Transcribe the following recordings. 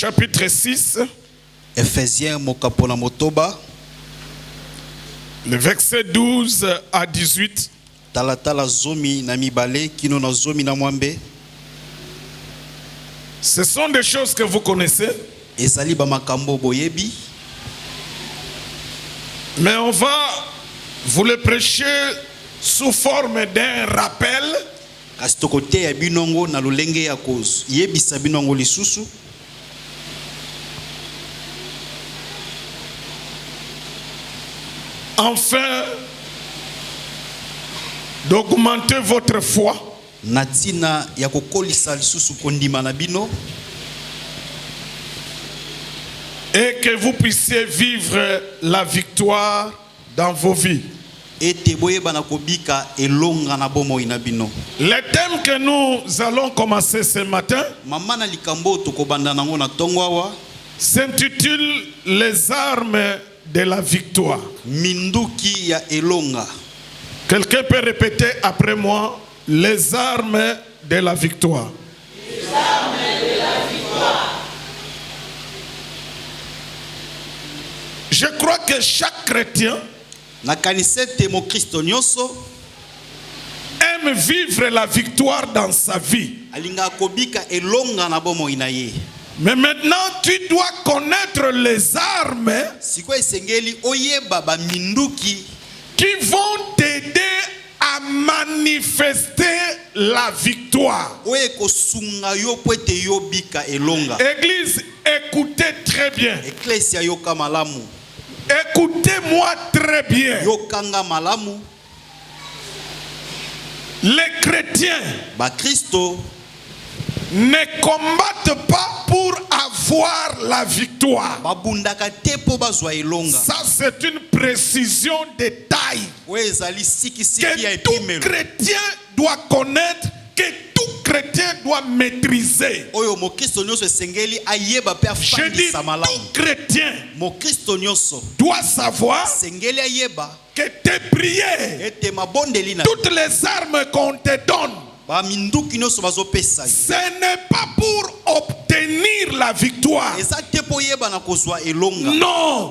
chapitre 6. Ephésiens mokapona motoba. Le verset 12 à 18. Talatala zomi na mibale kino na zomi na mwambe. Ce sont des choses que vous connaissez. Ezali ba makambo boyebi. Mais on va vous le prêcher sous forme d'un rappel. Kasi tokote ya binongo na lolenge ya koz. Yebisa binongo lisusu. Enfin, d'augmenter votre foi. Natina ya kokolisa lisusu kondima na bino. Et que vous puissiez vivre la victoire dans vos vies. Le thème que nous allons commencer ce matin s'intitule Les armes de la victoire. Quelqu'un peut répéter après moi: les armes de la victoire. Les armes de la victoire. Je crois que chaque chrétien aime vivre la victoire dans sa vie. Mais maintenant, tu dois connaître les armes qui vont t'aider à manifester la victoire. Église, écoutez très bien. Écoutez-moi très bien. Les chrétiens ne combattent pas pour avoir la victoire. Ça, c'est une précision de taille que tout chrétien doit connaître, que tout chrétien doit maîtriser. Je dis, tout chrétien doit savoir que tes prières, toutes les armes qu'on te donne, ce n'est pas pour obtenir la victoire. Non,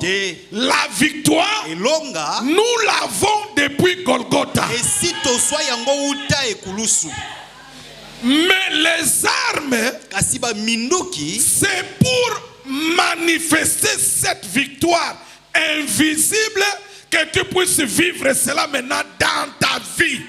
la victoire, nous l'avons depuis Golgotha. Mais les armes, c'est pour manifester cette victoire invisible, que tu puisses vivre cela maintenant dans ta vie.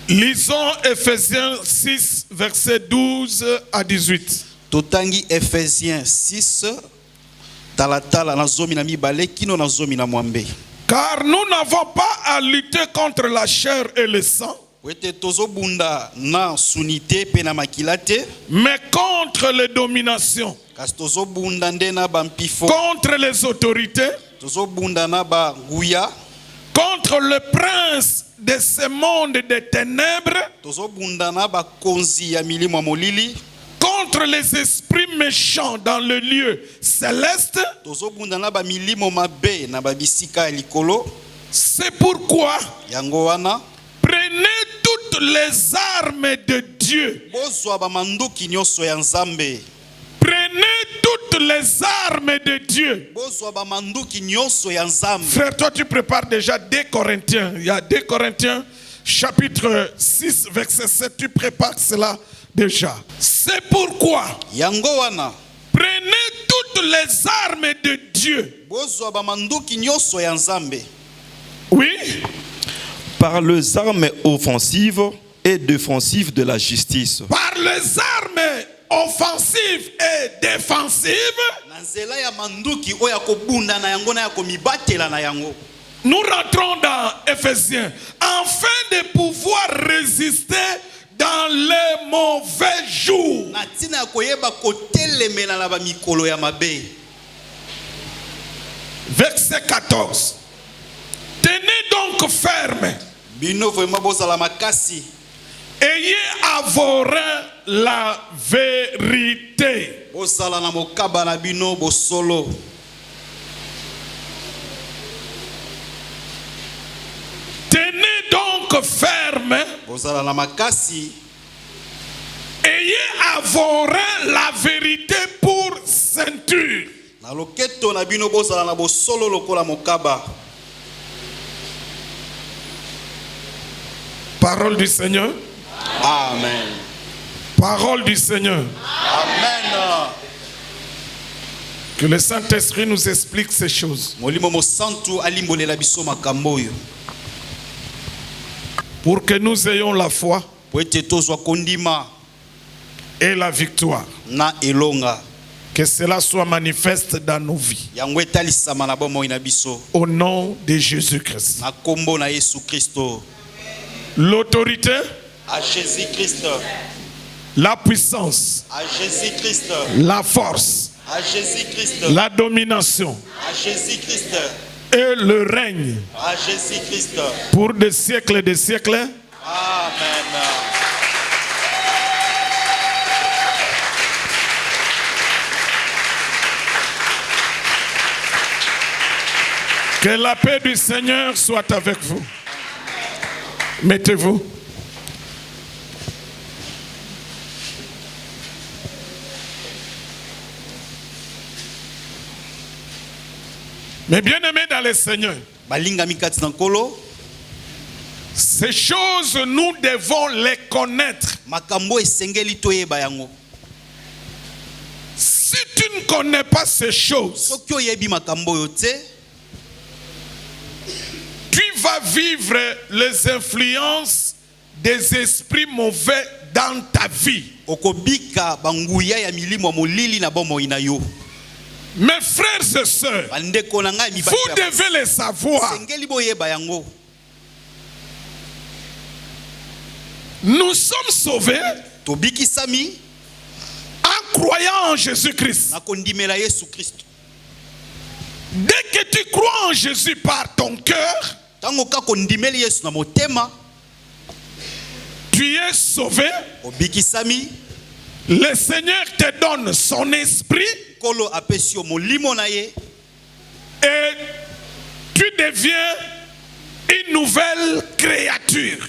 Lisons Ephésiens 6, verset 12 à 18. Totangi Ephésiens 6, talatala na zomi na mibale kino na zomi na mwambe. Car nous n'avons pas à lutter contre la chair et le sang, mais contre les dominations, contre les autorités, contre le prince de ce monde des ténèbres, contre les esprits méchants dans le lieu céleste. C'est pourquoi prenez toutes les armes de Dieu. Prenez toutes les armes de Dieu. Frère, toi tu prépares déjà 2 Corinthiens. Il y a 2 Corinthiens chapitre 6 verset 7. Tu prépares cela déjà. C'est pourquoi prenez toutes les armes de Dieu. Oui. Par les armes offensives et défensives de la justice. Par les armes offensives et défensives. Nous rentrons dans Éphésiens afin de pouvoir résister dans les mauvais jours. Verset 14. Tenez donc ferme. Ayez à vos reins la vérité. Tenez donc ferme Ayez à vos reins la vérité pour ceinture. Parole du Seigneur. Amen. Parole du Seigneur. Amen. Que le Saint-Esprit nous explique ces choses. Pour que nous ayons la foi et la victoire. Que cela soit manifeste dans nos vies. Au nom de Jésus-Christ. L'autorité, à Jésus-Christ. La puissance, à Jésus-Christ. La force, à Jésus-Christ. La domination, à Jésus-Christ. Et le règne, à Jésus-Christ. Pour des siècles et des siècles. Amen. Que la paix du Seigneur soit avec vous. Mettez-vous. Mais bien aimés dans le Seigneur, ces choses, nous devons les connaître. Si tu ne connais pas ces choses, tu vas vivre les influences des esprits mauvais dans ta vie. Mes frères et sœurs, vous devez les savoir. Nous sommes sauvés en croyant en Jésus-Christ. Dès que tu crois en Jésus par ton cœur, tu es sauvé. Le Seigneur te donne son esprit et tu deviens une nouvelle créature.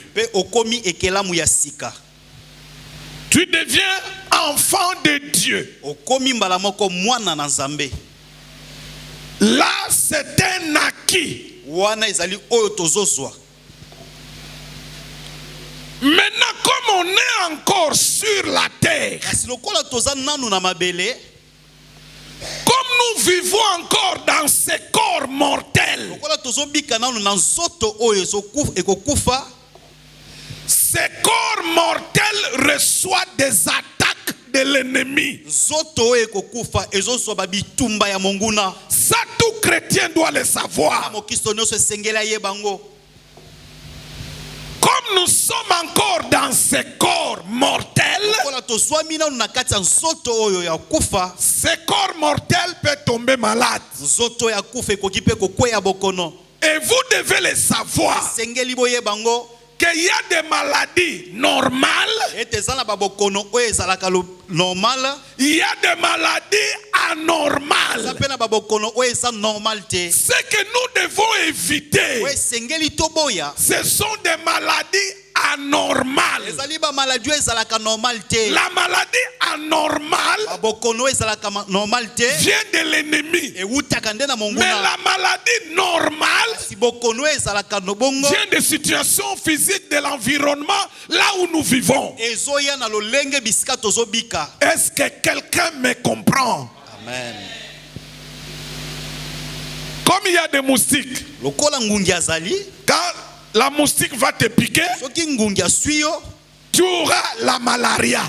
Tu deviens enfant de Dieu. Là, c'est un acquis. Maintenant, comme on est encore sur la terre, comme nous vivons encore dans ces corps mortels, ces corps mortels reçoivent des attaques de l'ennemi. Ça, tout chrétien doit le savoir. Comme nous sommes encore dans ces corps mortels, ces corps mortels peuvent tomber malades. Et vous devez le savoir qu'il y a des maladies normales, il y a des maladies anormales. Ce que nous devons éviter, ce sont des maladies anormales. La maladie anormale vient de l'ennemi. Mais la maladie normale vient des situations physiques de l'environnement là où nous vivons. Est-ce que quelqu'un me comprend? Amen. Comme il y a des moustiques, quand la moustique va te piquer, tu auras la malaria.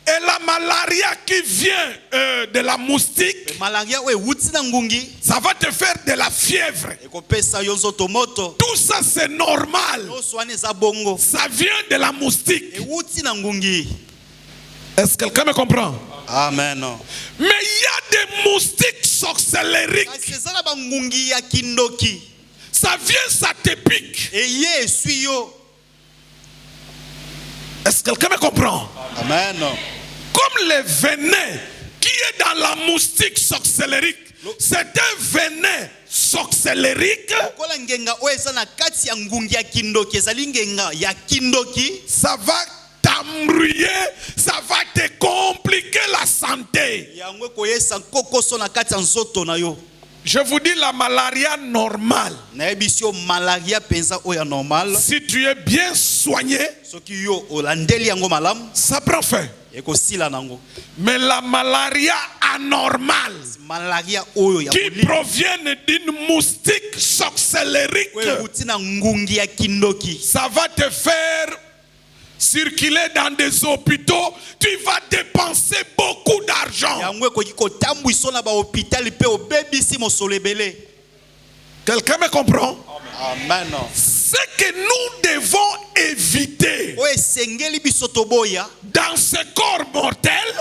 Et la malaria qui vient de la moustique, ça va te faire de la fièvre. Tout ça c'est normal. Ça vient de la moustique. Est-ce que quelqu'un me comprend? Amen. Mais il y a des moustiques sorcellériques. Ça vient, ça te pique. Est-ce que quelqu'un me comprend? Amen. Comme le venin qui est dans la moustique sorcellérique, c'est un venin sorcellerique, ça va t'embrouiller, ça va te compliquer la santé. Je vous dis la malaria normale. Si tu es bien soigné, ça prend fin. Mais la malaria anormale, qui provient d'une moustique sorcellerique, ça va te faire circuler dans des hôpitaux, tu vas dépenser beaucoup d'argent. Quelqu'un me comprend? Amen. Ce que nous devons éviter dans ce corps mortel,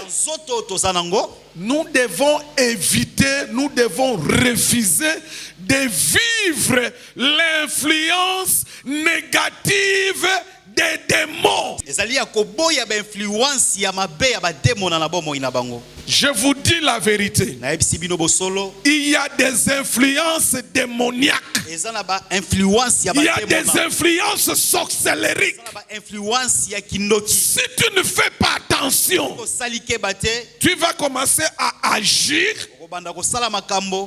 nous devons éviter, nous devons refuser de vivre l'influence négative des démons. Je vous dis la vérité. Il y a des influences démoniaques. Il y a des influences sorcelleriques. Si tu ne fais pas attention, tu vas commencer à agir.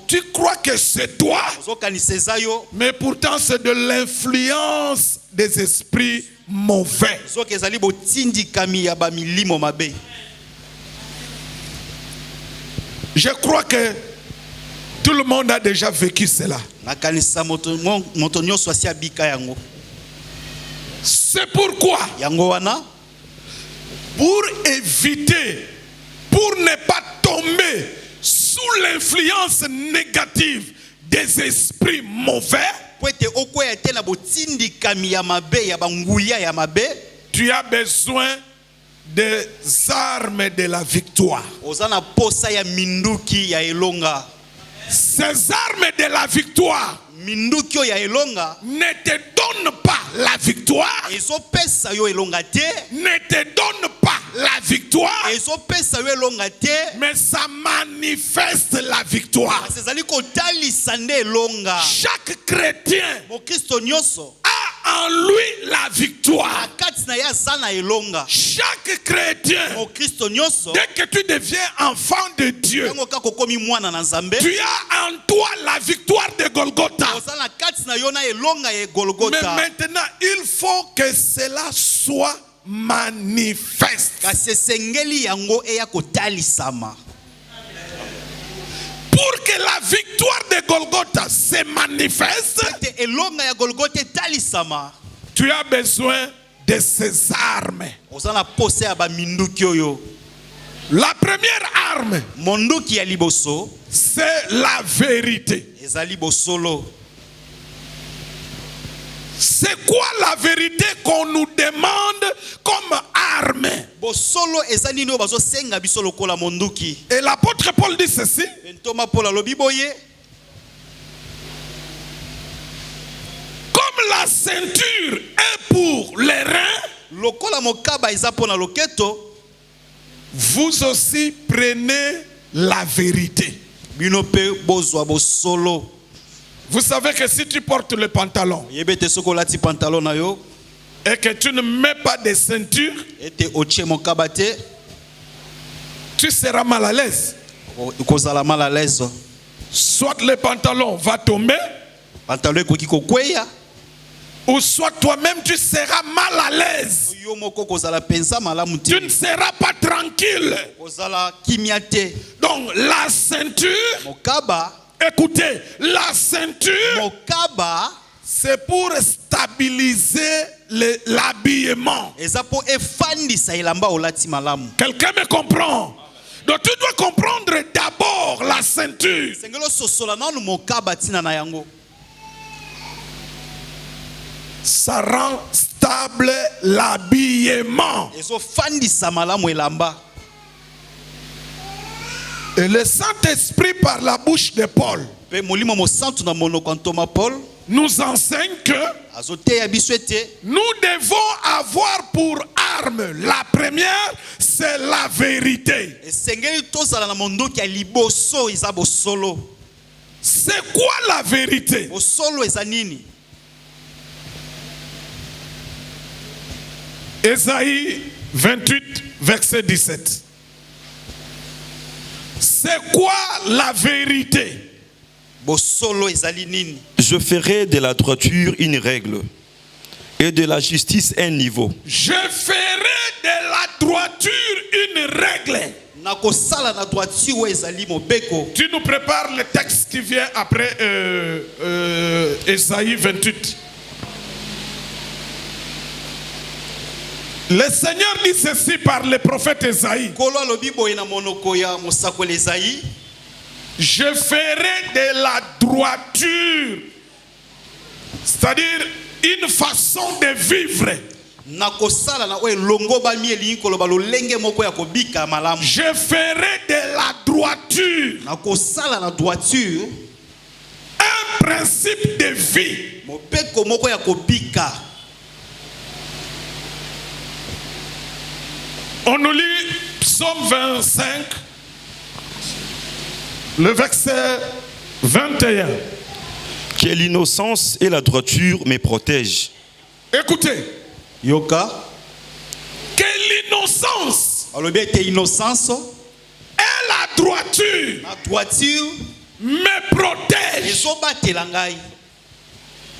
Tu crois que c'est toi, mais pourtant c'est de l'influence des esprits mauvais. Je crois que tout le monde a déjà vécu cela. C'est pourquoi, pour éviter, pour ne pas tomber sous l'influence négative des esprits mauvais, tu as besoin des armes de la victoire. Ces armes de la victoire ne te donnent pas la victoire, ne te donnent pas la victoire, mais ça manifeste la victoire. Chaque chrétien a en lui la victoire. Chaque chrétien, dès que tu deviens enfant de Dieu, tu as en toi la victoire de Golgotha. Mais maintenant, il faut que cela soit manifeste. Pour que la victoire de Golgotha se manifeste, tu as besoin de ces armes. La première arme, c'est la vérité. C'est quoi la vérité qu'on nous demande comme arme? Et l'apôtre Paul dit ceci: comme la ceinture est pour les reins, vous aussi prenez la vérité. Vous savez que si tu portes le pantalon et que tu ne mets pas de ceinture, tu seras mal à l'aise. Soit le pantalon va tomber, ou soit toi-même tu seras mal à l'aise. Tu ne seras pas tranquille. Donc la ceinture, écoutez, la ceinture, c'est pour stabiliser l'habillement. Quelqu'un me comprend? Donc tu dois comprendre d'abord la ceinture. Ça rend stable l'habillement. Et le Saint-Esprit par la bouche de Paul nous enseigne que nous devons avoir pour arme, la première, c'est la vérité. C'est quoi la vérité? Bosolo ezanini. Ésaïe 28, verset 17. C'est quoi la vérité? Bosolo ezalinini. Je ferai de la droiture une règle et de la justice un niveau. Je ferai de la droiture une règle. Nakosala na droiture ezali mobeko. Tu nous prépares le texte qui vient après Ésaïe 28. Le Seigneur dit ceci par le prophète Ésaïe. Je ferai de la droiture, c'est-à-dire une façon de vivre. Je ferai de la droiture un principe de vie. On nous lit Psaume 25, le verset 21. Que l'innocence et la droiture me protègent. Écoutez. Yoka. Que l'innocence et la droiture me protègent.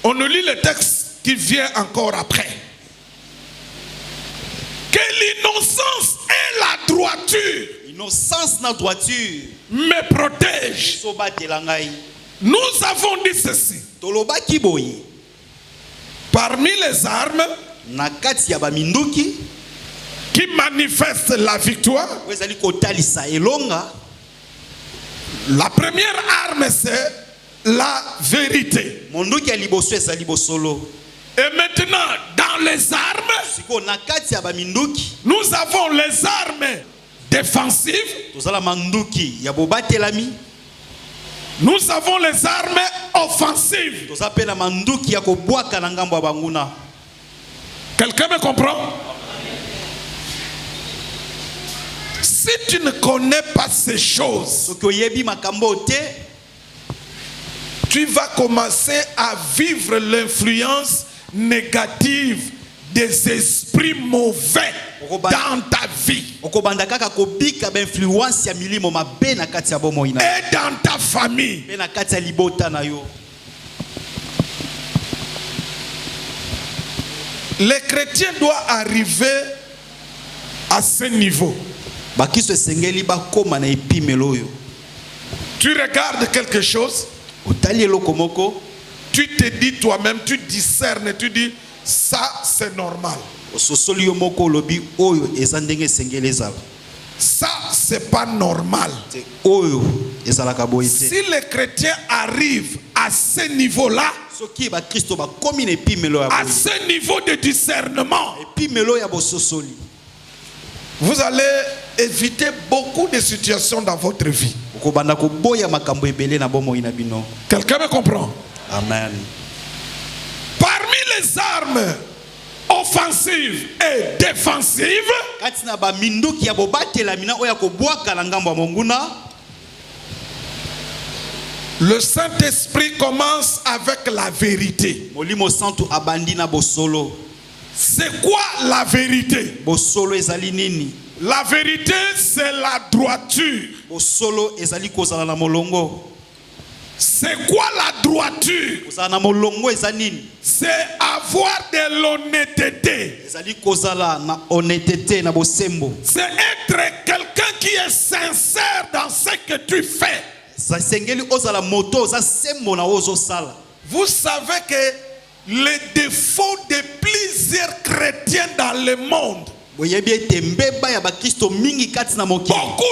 On nous lit le texte qui vient encore après. Que l'innocence et la droiture me protègent. Nous avons dit ceci. Parmi les armes qui manifestent la victoire, la première arme c'est la vérité. Et maintenant, dans les armes, nous avons les armes défensives. Nous avons les armes offensives. Quelqu'un me comprend? Si tu ne connais pas ces choses, tu vas commencer à vivre l'influence négative des esprits mauvais dans ta vie et dans ta famille. Les chrétiens doivent arriver à ce niveau. Tu regardes quelque chose, tu te dis toi-même, tu discernes, tu dis ça c'est normal. Ça c'est pas normal. Si les chrétiens arrivent à ce niveau-là, à ce niveau de discernement, vous allez éviter beaucoup de situations dans votre vie. Quelqu'un me comprend? Amen. Parmi les armes offensives et défensives, le Saint-Esprit commence avec la vérité. C'est quoi la vérité? La vérité, c'est la droiture. C'est quoi la droiture? C'est avoir de l'honnêteté. C'est être quelqu'un qui est sincère dans ce que tu fais. Vous savez que les défauts de plusieurs chrétiens dans le monde, beaucoup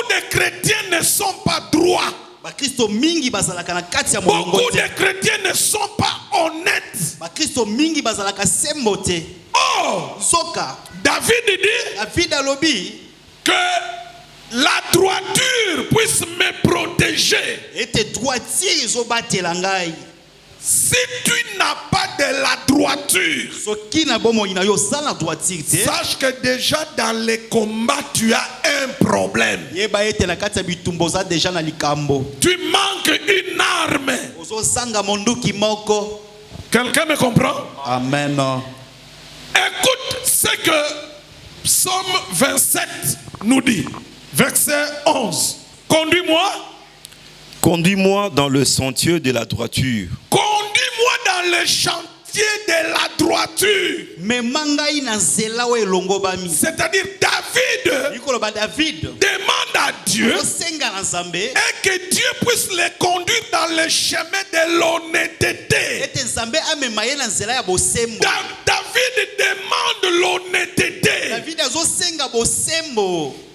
de chrétiens ne sont pas droits. Beaucoup de chrétiens ne sont pas honnêtes. Oh, David dit que la droiture puisse me protéger. Si tu n'as pas de la droiture, sache que déjà dans les combats, tu as un problème. Tu manques une arme. Quelqu'un me comprend? Amen. Écoute ce que Psaume 27 nous dit. Verset 11. Conduis-moi dans le sentier de la droiture. Conduis-moi dans le chantier de la droiture. C'est-à-dire David demande à Dieu et que Dieu puisse les conduire dans le chemin de l'honnêteté. David demande l'honnêteté.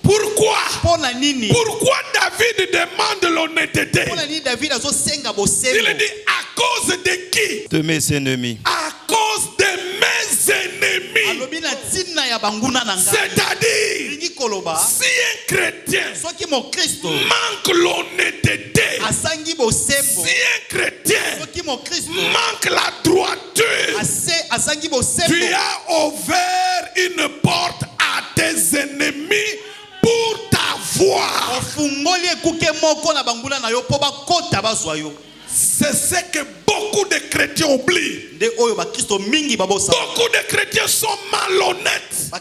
Pourquoi? Pourquoi David demande l'honnêteté? Il dit à cause de qui? De mes ennemis. À cause de mes ennemis. C'est-à-dire, si un chrétien manque l'honnêteté, si un chrétien manque la droiture, tu as ouvert une porte à tes ennemis pour t'avoir. C'est ce que beaucoup de chrétiens oublient. Beaucoup de chrétiens sont malhonnêtes. Dès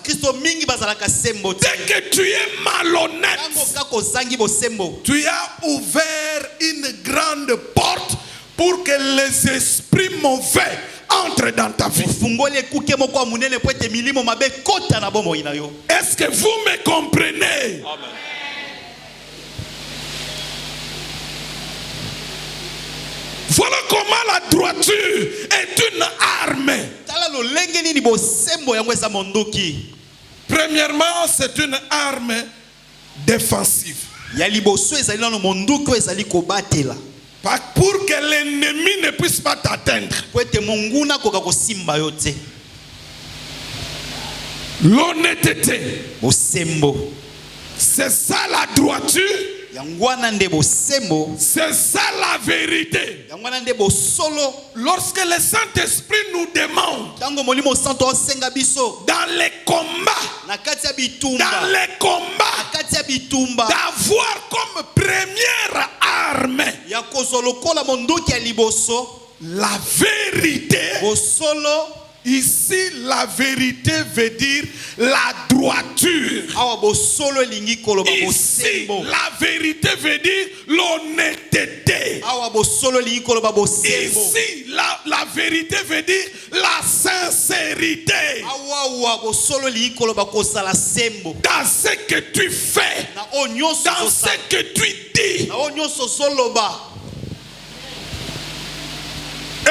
que tu es malhonnête, tu as ouvert une grande porte pour que les esprits mauvais entrent dans ta vie. Est-ce que vous me comprenez? Amen. Voilà comment la droiture est une arme. Premièrement, c'est une arme défensive. Pour que l'ennemi ne puisse pas t'atteindre. L'honnêteté. C'est ça la droiture. C'est ça la vérité. Lorsque le Saint-Esprit nous demande dans les combats, d'avoir comme première arme la vérité. Ici, la vérité veut dire la droiture. Ici, la vérité veut dire l'honnêteté. Ici, la vérité veut dire la sincérité. Dans ce que tu fais, dans ce que tu dis.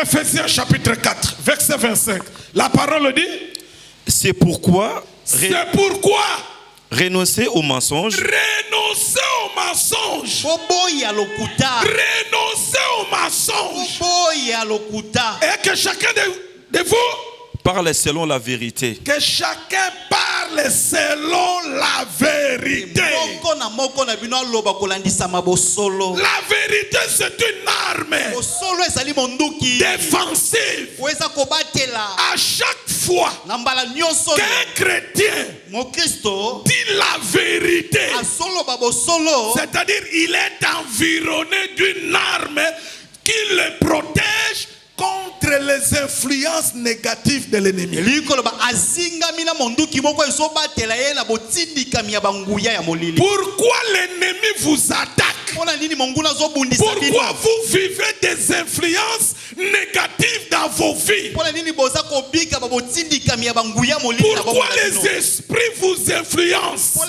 Ephésiens chapitre 4, verset 25. La parole dit, c'est pourquoi renoncer au mensonge. Renoncer au mensonge. Et que chacun de vous parle selon la vérité. Que chacun parle selon la vérité. La vérité, c'est une arme défensive. À chaque fois qu'un chrétien dit la vérité, c'est-à-dire il est environné d'une arme qui le protège contre les influences négatives de l'ennemi. Pourquoi l'ennemi vous attaque? Pourquoi vous vivez des influences négatives dans vos vies? Pourquoi les esprits vous influencent?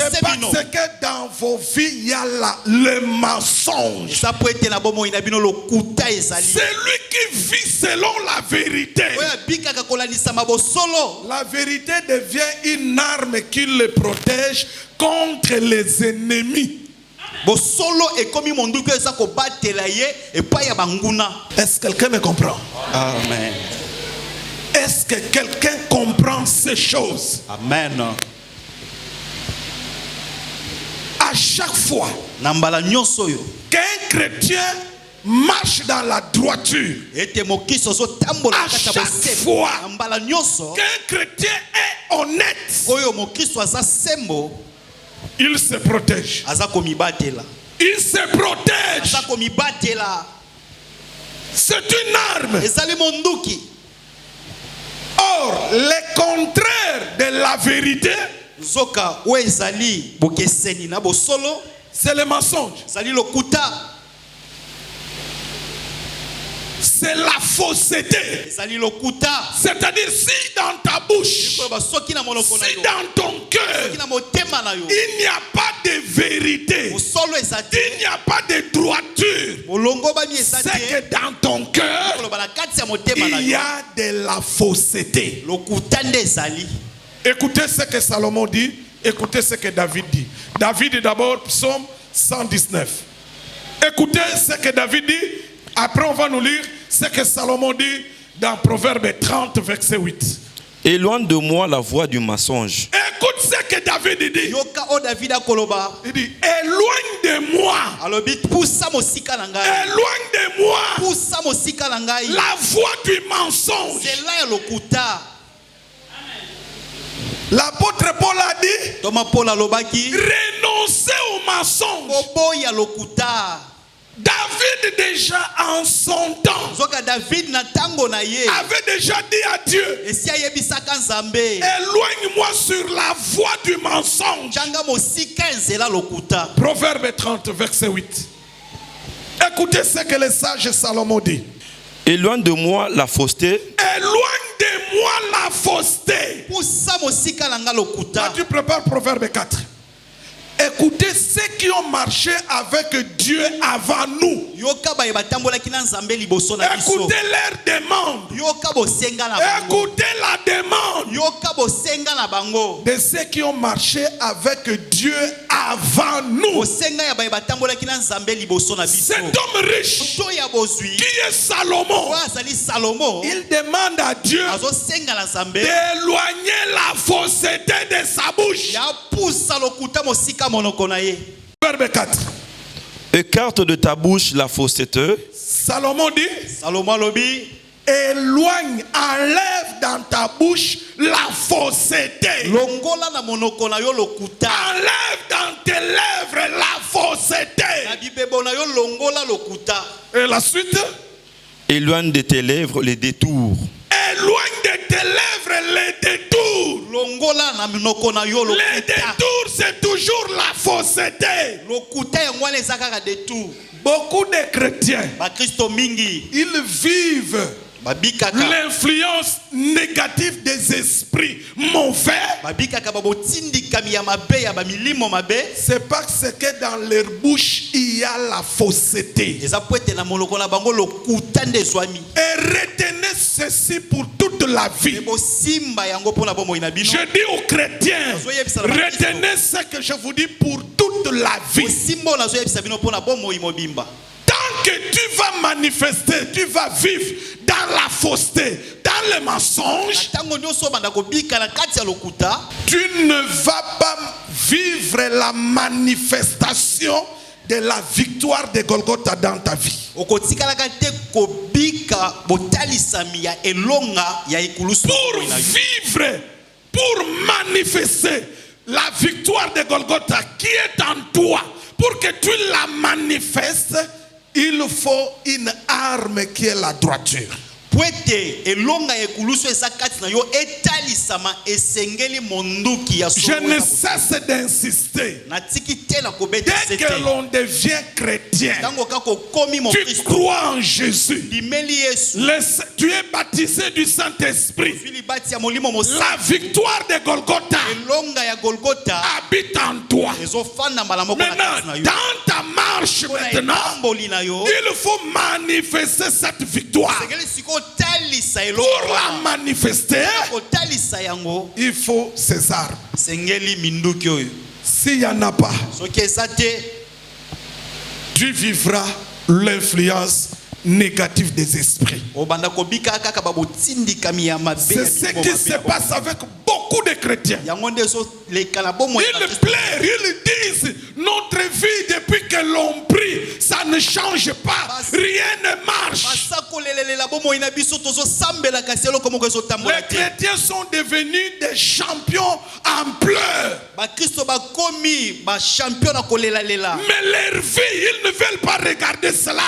C'est parce que dans vos vies il y a le mensonge. Celui qui vit selon la vérité, la vérité devient une arme qui le protège contre les ennemis. Est-ce que quelqu'un me comprend? Amen. Est-ce que quelqu'un comprend ces choses? Amen. À chaque fois qu'un chrétien marche dans la droiture, à chaque fois qu'un chrétien est honnête, il se protège. Il se protège. C'est une arme. Or, le contraire de la vérité, c'est le mensonge. C'est la fausseté. C'est-à-dire, si dans ta bouche, si dans ton cœur, il n'y a pas de vérité, il n'y a pas de droiture, c'est que dans ton cœur, il y a de la fausseté. Écoutez ce que Salomon dit, écoutez ce que David dit. David dit d'abord, psaume 119. Écoutez ce que David dit, après on va nous lire ce que Salomon dit dans Proverbe 30, verset 8. Éloigne de moi la voix du mensonge. Écoute ce que David dit. Il dit, éloigne de moi. Éloigne de moi la voix du mensonge. L'apôtre Paul a dit, renoncez au mensonge. David déjà en son temps avait déjà dit à Dieu, éloigne-moi sur la voie du mensonge. Proverbe 30, verset 8. Écoutez ce que le sage Salomon dit. Éloigne de moi la fausseté. Éloigne de moi la fausseté. Quand tu prépares Proverbe 4, écoutez ceux qui ont marché avec Dieu avant nous. Écoutez leur demande. Écoutez la demande de ceux qui ont marché avec Dieu avant nous. Cet homme riche qui est Salomon, il demande à Dieu d'éloigner la fausseté de sa bouche. Verbe 4. Écarte de ta bouche la fausseté. Salomon dit, éloigne, enlève dans ta bouche la fausseté. Enlève dans tes lèvres la fausseté. Et la suite? Éloigne de tes lèvres les détours. Éloigne de tes lèvres les détours. Les détours, c'est toujours la fausseté. Beaucoup de chrétiens, ils vivent l'influence négative des esprits mauvais. C'est parce que dans leur bouche il y a la fausseté. Et retenez ceci pour toute la vie. Je dis aux chrétiens, retenez ce que je vous dis pour toute la vie. Tant que tu vas manifester, tu vas vivre dans la fausseté, dans le mensonge, tu ne vas pas vivre la manifestation de la victoire de Golgotha dans ta vie. Pour vivre, pour manifester la victoire de Golgotha qui est en toi, pour que tu la manifestes, il faut une arme qui est la droiture. Je ne cesse d'insister. Dès que l'on devient chrétien, tu crois en Jésus, tu es baptisé du Saint-Esprit, la victoire de Golgotha habite en toi. Maintenant, dans ta marche maintenant, il faut manifester cette victoire. Pour la manifester, il faut ces armes. S'il n'y en a pas, tu vivras l'influence négative des esprits. C'est ce qui se passe avec beaucoup de chrétiens. Ils pleurent, ils disent, notre vie, depuis que l'on prie, ça ne change pas. Rien ne marche. Les chrétiens sont devenus des champions en pleurs. Mais leur vie, ils ne veulent pas regarder cela.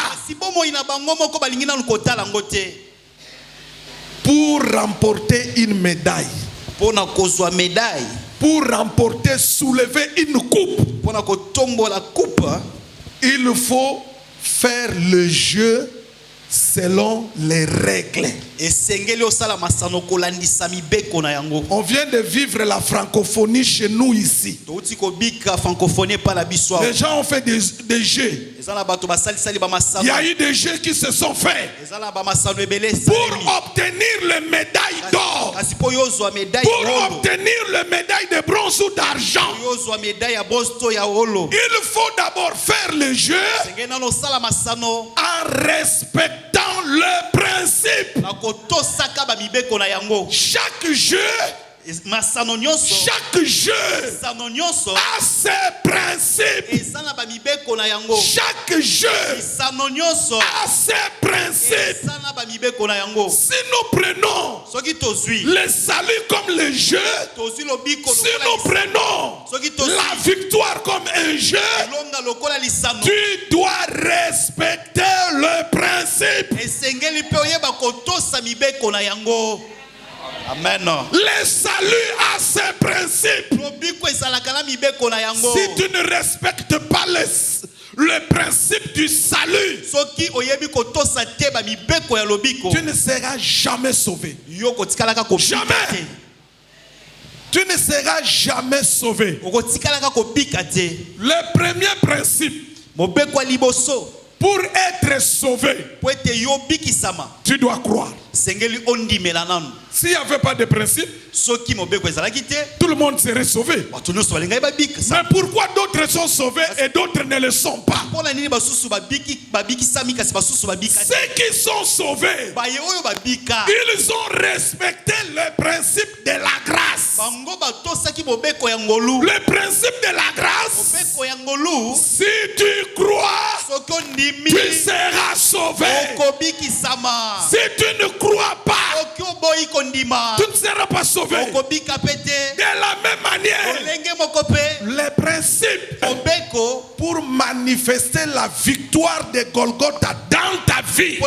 Pour remporter une médaille, pour remporter, soulever une coupe, il faut faire le jeu selon les règles. On vient de vivre la francophonie chez nous ici. Les gens ont fait des jeux. Il y a eu des jeux qui se sont faits pour obtenir le médaille d'or, pour obtenir le médaille de bronze ou d'argent. Il faut d'abord faire le jeu en respectant le principe. Chaque jeu a ses principes. Chaque jeu a ses principes. Si nous prenons le salut comme le jeu, si nous prenons la victoire comme un jeu, tu dois respecter le principe. Amen. Le salut a ses principes. Si tu ne respectes pas le principe du salut, tu ne seras jamais sauvé. Jamais. Tu ne seras jamais sauvé. Le premier principe, pour être sauvé, tu dois croire. S'il n'y avait pas de principe, tout le monde serait sauvé. Mais pourquoi d'autres sont sauvés et d'autres ne le sont pas? Ceux qui sont sauvés, ils ont respecté le principe de la grâce. Le principe de la grâce, si tu crois, tu seras sauvé. Si tu ne crois pas, tu ne seras pas sauvé. De la même manière, les principes pour manifester la victoire de Golgotha dans ta vie,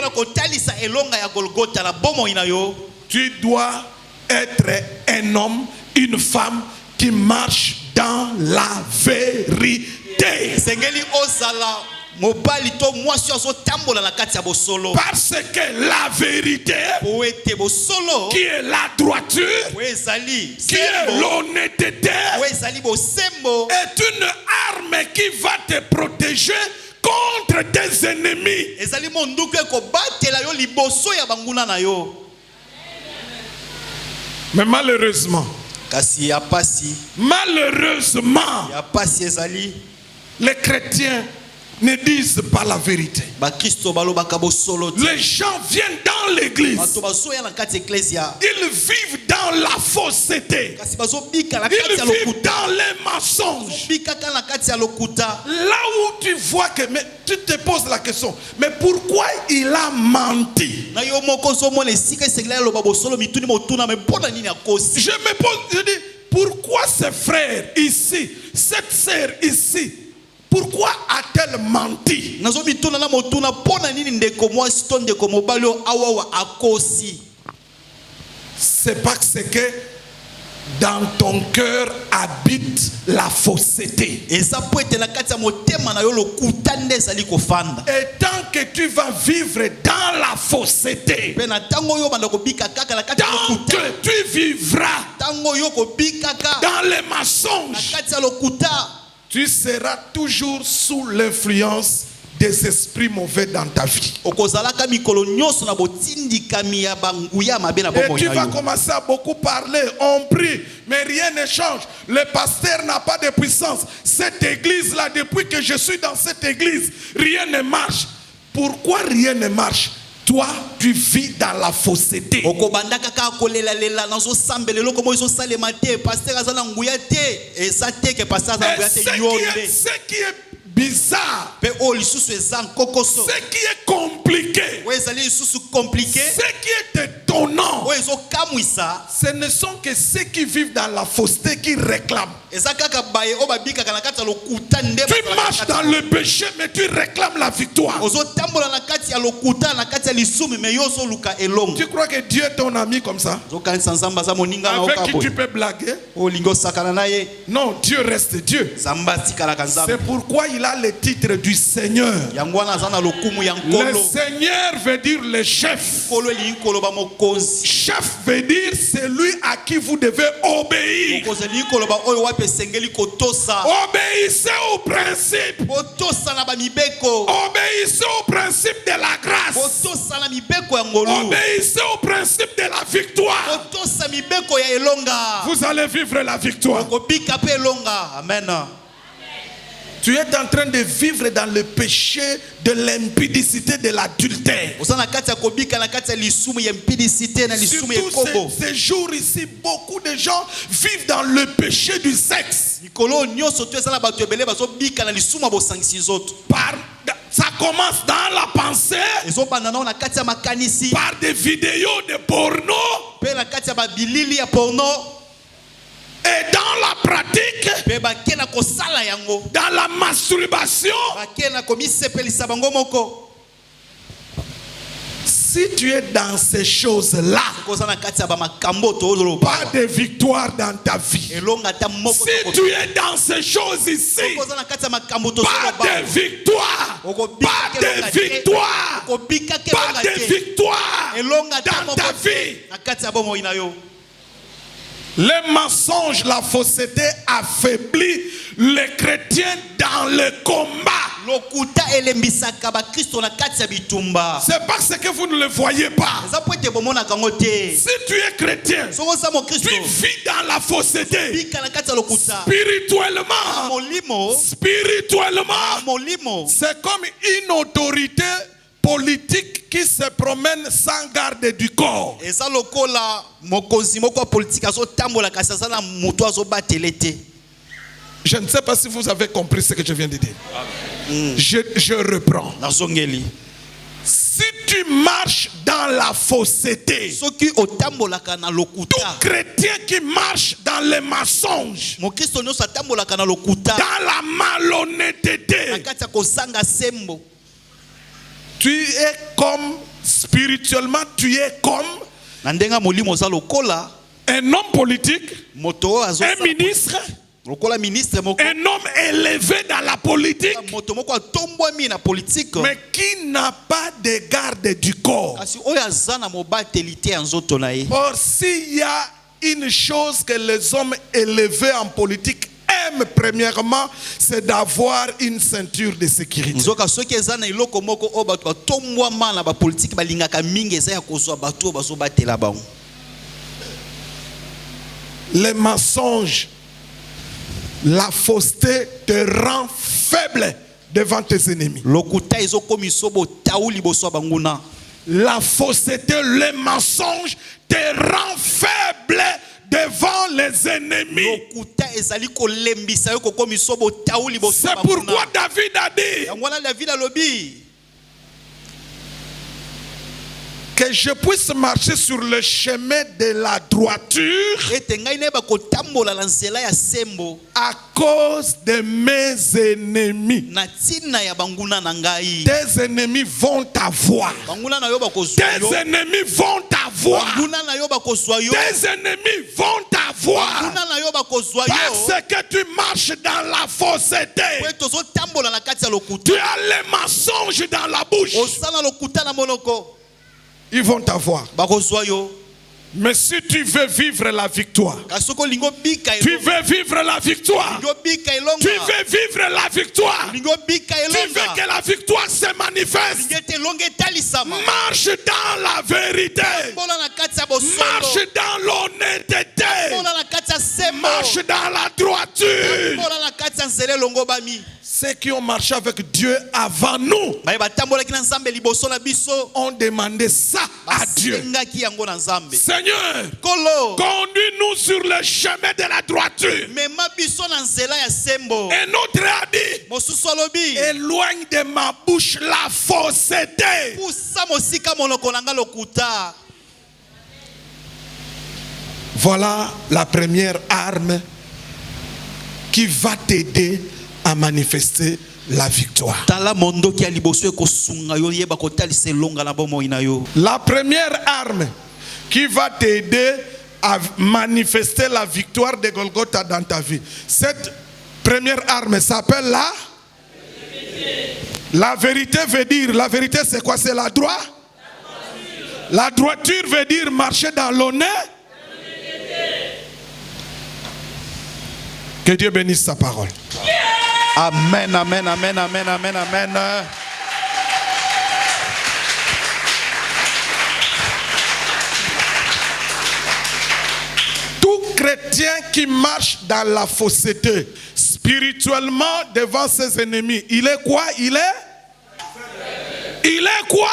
tu dois être un homme, une femme qui marche dans la vérité. Parce que la vérité, qui est la droiture, qui est l'honnêteté, est une arme qui va te protéger contre tes ennemis. Mais malheureusement, les chrétiens ne disent pas la vérité. Les gens viennent dans l'église. Ils vivent dans la fausseté. Ils vivent dans les mensonges. Là où tu vois que tu te poses la question, mais pourquoi il a menti? Je me pose, je dis, pourquoi ce frère ici, cette sœur ici, pourquoi a-t-elle menti? C'est parce que dans ton cœur habite la fausseté. Et tant que tu vas vivre dans la fausseté, tant que tu vivras dans les mensonges, tu seras toujours sous l'influence des esprits mauvais dans ta vie. Et tu vas commencer à beaucoup parler, on prie, mais rien ne change. Le pasteur n'a pas de puissance. Cette église-là, depuis que je suis dans cette église, rien ne marche. Pourquoi rien ne marche? Toi, tu vis dans la fausseté. Et ce qui est bizarre, ce qui est compliqué, ce qui est étonnant, ce ne sont que ceux qui vivent dans la fausseté qui réclament. Tu marches dans le péché, mais tu réclames la victoire. Tu crois que Dieu est ton ami comme ça, avec qui tu peux blaguer? Non, Dieu reste Dieu. C'est pourquoi il a le titre du Seigneur. Le Seigneur veut dire le chef. Chef veut dire celui à qui vous devez obéir. Obéissez au principe. Obéissez au principe de la grâce. Obéissez au principe de la victoire. Vous allez vivre la victoire. Amen. Tu es en train de vivre dans le péché de l'impudicité, de l'adultère. Surtout ces jours ici, beaucoup de gens vivent dans le péché du sexe. Ça commence dans la pensée, par des vidéos de porno, et dans la pratique, dans la masturbation. Si tu es dans ces choses-là, pas de victoire dans ta vie. Si tu es dans ces choses ici, pas de victoire. Pas de victoire. Pas de victoire dans ta vie. Les mensonges, la fausseté affaiblit les chrétiens dans le combat. C'est parce que vous ne le voyez pas. Si tu es chrétien, tu vis dans la fausseté. Spirituellement, c'est comme une autorité politique qui se promène sans garde du corps. Je ne sais pas si vous avez compris ce que je viens de dire. Je reprends. Si tu marches dans la fausseté, tout chrétien qui marche dans les mensonges, dans la malhonnêteté, tu es comme, spirituellement, tu es comme un homme politique, un ministre, un homme élevé dans la politique, mais qui n'a pas de garde du corps. Or, s'il y a une chose que les hommes élevés en politique aiment premièrement, c'est d'avoir une ceinture de sécurité. Les mensonges, la fausseté te rend faible devant tes ennemis. La fausseté, les mensonges te rend faible devant les ennemis. C'est pourquoi David a dit que je puisse marcher sur le chemin de la droiture à cause de mes ennemis. Tes ennemis vont t'avoir. Tes ennemis vont t'avoir. Tes ennemis vont t'avoir. Parce que tu marches dans la fausseté. Tu as les mensonges dans la bouche. Ils vont t'avoir. Mais si tu veux vivre la victoire, tu veux vivre la victoire, tu veux vivre la victoire, tu veux que la victoire se manifeste, marche dans la vérité, marche dans l'honnêteté, marche dans la droiture. ceux qui ont marché avec Dieu avant nous ont demandé ça à Dieu. Seigneur, conduis-nous sur le chemin de la droiture. Et notre a dit, éloigne de ma bouche la fausseté. Voilà la première arme qui va t'aider à manifester la victoire. La première arme qui va t'aider à manifester la victoire de Golgotha dans ta vie. Cette première arme s'appelle la vérité veut dire, la vérité c'est quoi? C'est la droite. La droiture veut dire marcher dans l'honneur. Que Dieu bénisse sa parole. Amen, amen, amen, amen, amen, amen. Tout chrétien qui marche dans la fausseté, spirituellement devant ses ennemis, il est quoi? Il est quoi?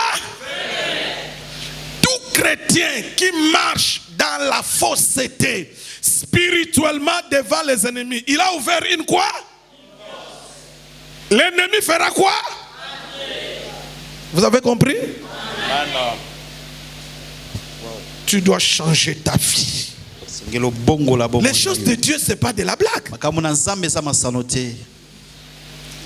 Tout chrétien qui marche dans la fausseté, spirituellement devant les ennemis, il a ouvert une quoi? L'ennemi fera quoi? Vous avez compris? Tu dois changer ta vie. Les choses de Dieu, ce n'est pas de la blague.